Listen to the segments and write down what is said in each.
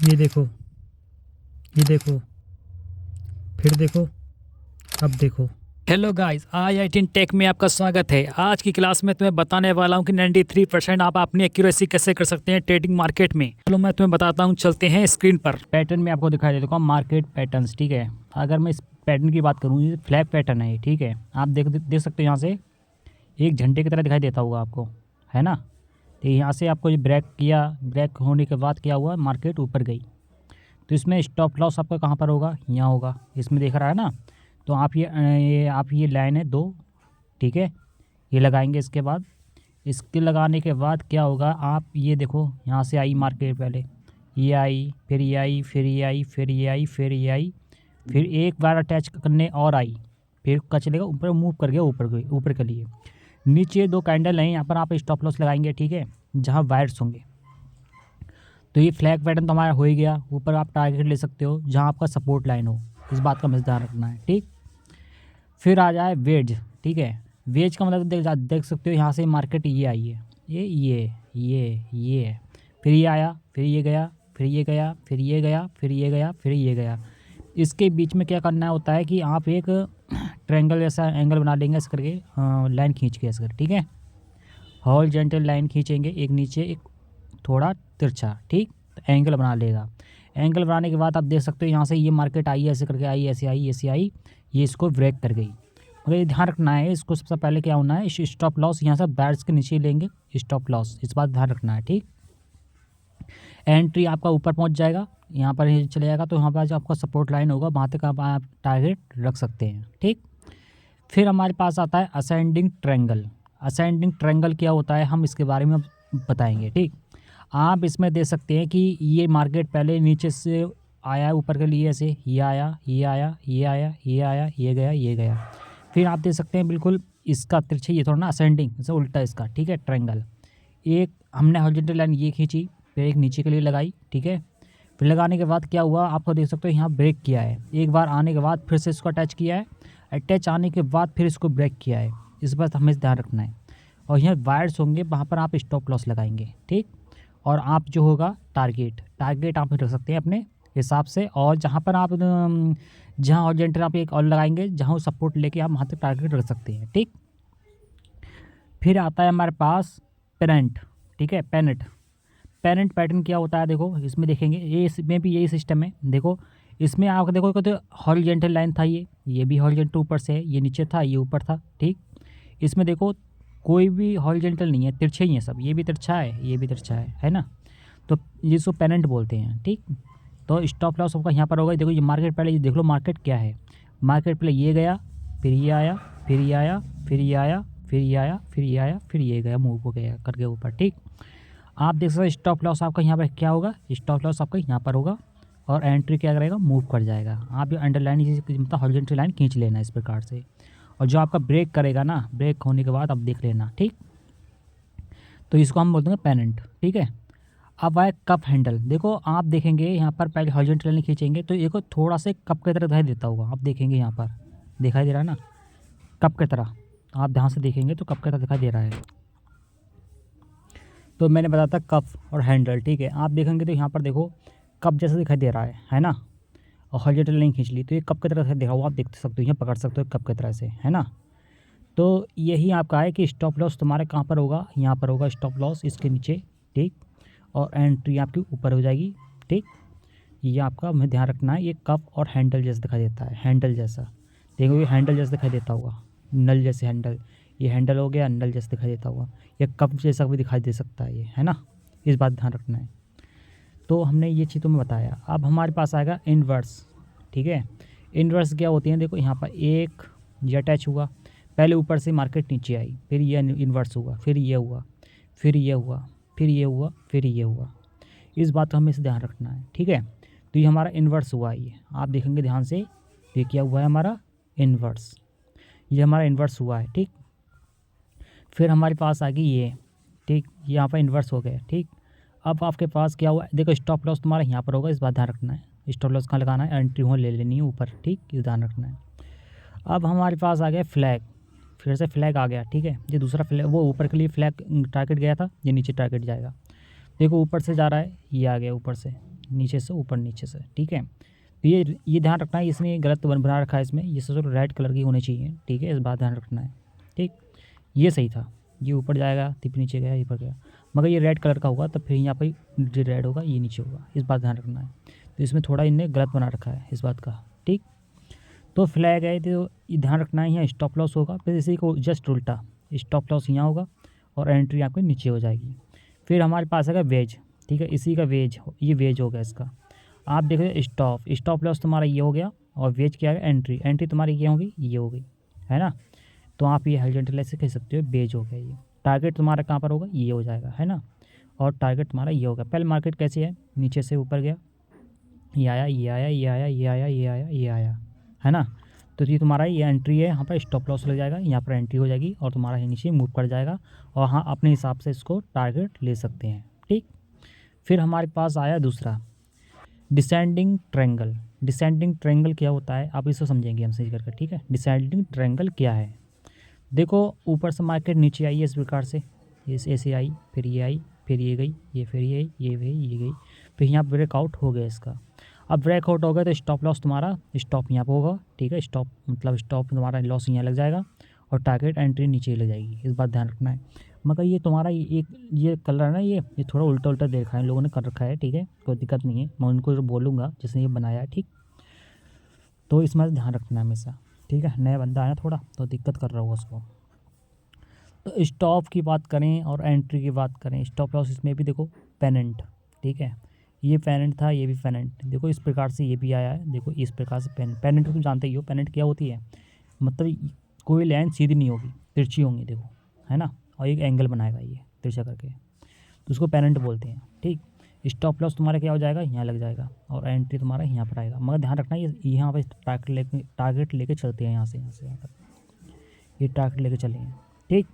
ये देखो, ये देखो, फिर देखो, अब देखो। हेलो गाइस, IIT टेक में आपका स्वागत है। आज की क्लास में तुम्हें बताने वाला हूं कि 93% आप अपनी एक्यूरेसी कैसे कर सकते हैं ट्रेडिंग मार्केट में। चलो मैं तुम्हें बताता हूं, चलते हैं स्क्रीन पर। पैटर्न में आपको दिखाई देता हूँ मार्केट पैटर्न्स, ठीक है। अगर मैं इस पैटर्न की बात करूँ, ये फ्लैग पैटर्न है ये, ठीक है। आप देख सकते हो यहाँ से एक झंडे की तरह दिखाई देता होगा आपको, है ना। तो यहाँ से आपको ये ब्रेक किया, ब्रेक होने के बाद क्या हुआ, मार्केट ऊपर गई। तो इसमें स्टॉप लॉस आपका कहाँ पर होगा, यहाँ होगा, इसमें देख रहा है ना। तो आप ये लाइन है 2, ठीक है, ये लगाएंगे। इसके बाद इसके लगाने के बाद क्या होगा, आप ये देखो यहाँ से आई मार्केट, पहले ये आई, फिर ये आई, फिर ये आई, फिर ये आई, फिर ये आई, फिर एक बार अटैच करने और आई, फिर क्या चलेगा, ऊपर मूव कर गया, ऊपर के लिए। नीचे 2 कैंडल हैं, यहाँ पर आप स्टॉप लॉस लगाएंगे, ठीक है, जहाँ वायर्स होंगे। तो ये फ्लैग पैटर्न तो हमारा हो ही गया। ऊपर आप टारगेट ले सकते हो जहाँ आपका सपोर्ट लाइन हो, इस बात का हमें ध्यान रखना है, ठीक। फिर आ जाए वेज, ठीक है। वेज का मतलब देख सकते हो, यहाँ से मार्केट ये आई है, ये है, फिर ये आया, फिर ये गया, फिर ये गया, फिर ये गया, फिर ये गया, फिर ये गया। इसके बीच में क्या करना होता है कि आप एक ट्रायंगल जैसा एंगल बना लेंगे ऐसे करके, लाइन खींच के ऐसे कर, ठीक है। हॉरिजॉन्टल लाइन खींचेंगे, एक नीचे एक थोड़ा तिरछा, ठीक। तो एंगल बना लेगा। एंगल बनाने के बाद आप देख सकते हो यहाँ से ये मार्केट आई, ऐसे करके आई, ऐसे आई, ऐसे आई, ये इसको ब्रेक कर गई। मगर ये ध्यान रखना है, इसको सबसे पहले क्या होना है, स्टॉप लॉस यहाँ से बैट्स के नीचे लेंगे, स्टॉप लॉस, इस बात ध्यान रखना है, ठीक। एंट्री आपका ऊपर पहुँच जाएगा, यहाँ पर ही चले जाएगा, तो यहाँ पर जो आपका सपोर्ट लाइन होगा वहाँ तक आप टारगेट रख सकते हैं, ठीक। फिर हमारे पास आता है असेंडिंग ट्रायंगल। असेंडिंग ट्रायंगल क्या होता है, हम इसके बारे में बताएंगे, ठीक। आप इसमें दे सकते हैं कि ये मार्केट पहले नीचे से आया ऊपर के लिए, ऐसे ये आया, ये आया, ये आया, ये आया, ये गया, ये गया। फिर आप दे सकते हैं बिल्कुल इसका तिरछे, ये थोड़ा ना असेंडिंग, जैसे उल्टा इसका, ठीक है, ट्रायंगल। एक हमने हॉरिजॉन्टल लाइन ये खींची, फिर एक नीचे के लिए लगाई, ठीक है। फिर लगाने के बाद क्या हुआ, आपको देख सकते हो यहाँ ब्रेक किया है, एक बार आने के बाद फिर से इसको अटैच किया है, अटैच आने के बाद फिर इसको ब्रेक किया है, इस बात हमें ध्यान रखना है। और यहाँ वायर्स होंगे, वहाँ पर आप स्टॉप लॉस लगाएंगे, ठीक। और आप जो होगा टारगेट आप रख सकते हैं अपने हिसाब से। और जहाँ पर आप जहाँ हॉरिजॉन्टल आप एक और लगाएंगे, जहाँ सपोर्ट लेके आप वहाँ तक टारगेट रख सकते हैं, ठीक। फिर आता है हमारे पास पेरेंट, ठीक है, पेरेंट पैटर्न क्या होता है, देखो इसमें देखेंगे, ये इसमें भी यही सिस्टम है। देखो इसमें आप देखो तो हॉरिजॉन्टल लाइन था, ये भी हॉरिजॉन्टल ऊपर से है, ये नीचे था, ये ऊपर था, ठीक। इसमें देखो कोई भी हॉरिजॉन्टल नहीं है, तिरछे ही हैं सब, ये भी तिरछा है, ये भी तिरछा है ना। तो जिसको पेरेंट बोलते हैं, ठीक। तो स्टॉप लॉस आपका यहाँ पर होगा। देखो ये मार्केट, पहले ये देख लो मार्केट क्या है, मार्केट पहले ये गया, फिर ये आया, फिर ये आया, फिर ये आया, फिर ये आया, फिर ये आया, फिर ये गया, मूव हो गया करके ऊपर, ठीक। आप देख सकते हो स्टॉप लॉस आपका यहाँ पर क्या होगा, स्टॉप लॉस आपका यहाँ पर होगा, और एंट्री क्या करेगा, मूव कर जाएगा। आप ये अंडरलाइन मतलब हॉरिजॉन्टल लाइन खींच लेना इस प्रकार से। और जो आपका ब्रेक करेगा ना, ब्रेक होने के बाद आप देख लेना, ठीक। तो इसको हम बोलते हैं पेरेंट, ठीक है। अब आए कप हैंडल। देखो आप देखेंगे यहाँ पर पहले हॉरिजॉन्टल लाइन खींचेंगे तो एक थोड़ा से कप की तरह दिखाई देता होगा, आप देखेंगे यहाँ पर दिखाई दे रहा है ना, कप की तरह। आप ध्यान से देखेंगे तो कप की तरह दिखाई दे रहा है। तो मैंने बताया था कप और हैंडल, ठीक है। आप देखेंगे तो यहाँ पर देखो कप जैसा दिखाई दे रहा है ना। और हॉरिजॉन्टल लाइन खींच ली तो ये कप की तरह से देखा हुआ, आप देख सकते हो, यहाँ पकड़ सकते हो कप की तरह से, है ना। तो यही आपका है कि स्टॉप लॉस तुम्हारे कहाँ पर होगा, यहाँ पर होगा स्टॉप लॉस, इसके नीचे, ठीक। और एंट्री आपकी ऊपर हो जाएगी, ठीक। ये आपका हमें ध्यान रखना है, ये कप और हैंडल जैसा दिखाई देता है, हैंडल जैसा। देखो ये हैंडल जैसा दिखाई देता होगा, नल जैसे हैंडल, ये हैंडल हो गया, नल जैसा दिखाई देता होगा। ये कप जैसा भी दिखाई दे सकता है ये, है ना, इस बात ध्यान रखना है। तो हमने ये चीज़ तुम्हें बताया। अब हमारे पास आएगा इन्वर्स, ठीक है। इन्वर्स क्या होती है, देखो यहाँ पर एक ये अटैच हुआ, पहले ऊपर से मार्केट नीचे आई, फिर ये इन्वर्स हुआ, फिर ये हुआ, फिर ये हुआ, फिर ये हुआ, फिर ये हुआ। इस बात का हमें से ध्यान रखना है, ठीक है। तो ये हमारा इन्वर्स हुआ, ये आप देखेंगे ध्यान से, ये क्या हुआ है हमारा इन्वर्स, ये हमारा इन्वर्स हुआ है, ठीक। फिर हमारे पास आ गई ये, ठीक, यहाँ पर इन्वर्स हो गया, ठीक। अब आपके पास क्या हुआ, देखो स्टॉप लॉस तुम्हारा यहाँ पर होगा, इस बात ध्यान रखना है। स्टॉप लॉस कहाँ लगाना है, एंट्री हो ले लेनी है ऊपर, ठीक, इस ध्यान रखना है। अब हमारे पास आ गया फ्लैग, फिर से फ्लैग आ गया, ठीक है। ये दूसरा फ्लैग, वो ऊपर के लिए फ्लैग टारगेट गया था, ये नीचे टारगेट जाएगा। देखो ऊपर से जा रहा है, ये आ गया ऊपर से, नीचे से ऊपर नीचे से, ठीक है। तो ये ध्यान रखना है, इसने गलत बना रखा है इसमें, ये सब रेड कलर की होनी चाहिए, ठीक है। इस बात ध्यान रखना है, ठीक। ये सही था, ये ऊपर जाएगा फिर नीचे गया, ये ऊपर गया, मगर ये रेड कलर का होगा तो फिर यहाँ पर जो रेड होगा ये नीचे होगा, इस बात ध्यान रखना है। तो इसमें थोड़ा इनने गलत बना रखा है इस बात का, ठीक। तो फ्लैग है तो ये ध्यान रखना है, यहाँ स्टॉप लॉस होगा, फिर इसी को जस्ट उल्टा स्टॉप लॉस यहाँ होगा और एंट्री आपकी नीचे हो जाएगी। फिर हमारे पास है वेज, ठीक है, इसी का वेज, ये वेज हो गया इसका। आप देख रहे स्टॉप लॉस तुम्हारा ये हो गया और वेज क्या है, एंट्री तुम्हारी ये होगी, ये हो गई, है ना। तो आप ये हॉरिजॉन्टल ऐसे कह सकते हो, वेज हो गया ये। टारगेट तुम्हारा कहाँ पर होगा, ये हो जाएगा, है ना। और टारगेट तुम्हारा ये होगा। पहले मार्केट कैसे है, नीचे से ऊपर गया, ये आया, ये आया, ये आया, ये आया, ये आया, ये आया, है ना। तो ये तुम्हारा ये एंट्री है, यहाँ पर स्टॉप लॉस लग जाएगा, यहाँ पर एंट्री हो जाएगी और तुम्हारा ये नीचे मूव कर जाएगा और हाँ अपने हिसाब से इसको टारगेट ले सकते हैं, ठीक। फिर हमारे पास आया दूसरा डिसेंडिंग ट्रायंगल। डिसेंडिंग ट्रायंगल क्या होता है आप इसको समझेंगे हम सही करके, ठीक है। डिसेंडिंग ट्रायंगल क्या है, देखो ऊपर से मार्केट नीचे आई है इस प्रकार से, ऐसे आई, फिर ये आई, फिर ये गई, ये फिर ये गई, ये गई, ये गई, फिर यहाँ ब्रेकआउट हो गया इसका। अब ब्रेकआउट हो गया तो स्टॉप लॉस तुम्हारा स्टॉप यहाँ पर होगा, ठीक है। स्टॉप मतलब स्टॉप तुम्हारा लॉस यहाँ लग जाएगा और टारगेट एंट्री नीचे लग जाएगी, इस बात ध्यान रखना है। मगर ये तुम्हारा ये कलर है ना, ये थोड़ा उल्टा उल्टा देखा है इन लोगों ने कर रखा है, ठीक है, कोई दिक्कत नहीं है, मैं उनको जो बोलूँगा जिसने ये बनाया है, ठीक। तो इसमें ध्यान रखना है हमेशा, ठीक है। नया बंदा आया थोड़ा तो दिक्कत कर रहा होगा उसको। तो स्टॉप की बात करें और एंट्री की बात करें, स्टॉप लॉस इसमें भी देखो पेनेंट, ठीक है, ये पेनेंट था, ये भी पेनेंट, देखो इस प्रकार से ये भी आया है, देखो इस प्रकार से पेनेंट तुम जानते ही हो, पेनेंट क्या होती है, मतलब कोई लाइन सीधी नहीं होगी, तिरछी होंगी, देखो, है ना, और एक एंगल बनाएगा ये तिरछा करके, तो उसको पेनेंट बोलते हैं, ठीक। स्टॉप लॉस तुम्हारा क्या हो जाएगा, यहाँ लग जाएगा और एंट्री तुम्हारा यहाँ पर आएगा, मगर ध्यान रखना ये यहाँ पर टारगेट लेके चलते हैं, यहाँ से यहाँ तक ये टारगेट लेके चलेंगे, ठीक।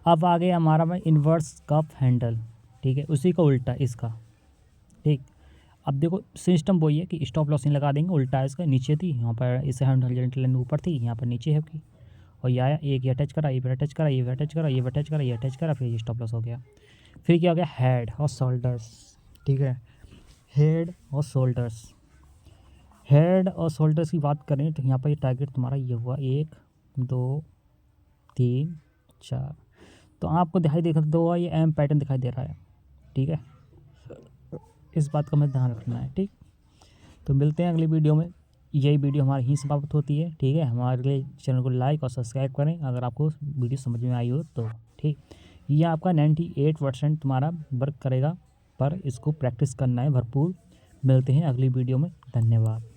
अब आगे हमारा में इन्वर्स कप हैंडल, ठीक है, उसी का उल्टा इसका, ठीक। अब देखो सिस्टम वही है कि स्टॉप लॉस नहीं लगा देंगे, उल्टा है इसका, नीचे थी यहाँ पर इसे हॉरिजॉन्टल लाइन ऊपर थी, यहाँ पर नीचे है आपकी, और ये आया, एक ये अटैच करा, ये भी अटैच करा, ये भी अटैच करा, ये भी अटैच करा, ये अटैच करा, फिर ये स्टॉप लॉस हो गया। फिर क्या हो गया, हेड और शोल्डर्स, ठीक है, हेड और शोल्डर्स। हेड और शोल्डर्स की बात करें तो यहाँ पर ये टारगेट तुम्हारा ये हुआ 1 2 3 4, तो आपको दिखाई दे दो ये एम पैटर्न दिखाई दे रहा है, ठीक है। इस बात का हमें ध्यान रखना है, ठीक। तो मिलते हैं अगली वीडियो में, यही वीडियो हमारी ही समाप्त होती है, ठीक है। हमारे चैनल को लाइक और सब्सक्राइब करें अगर आपको वीडियो समझ में आई हो तो, ठीक। ये आपका 98% तुम्हारा वर्क करेगा, पर इसको प्रैक्टिस करना है भरपूर। मिलते हैं अगली वीडियो में, धन्यवाद।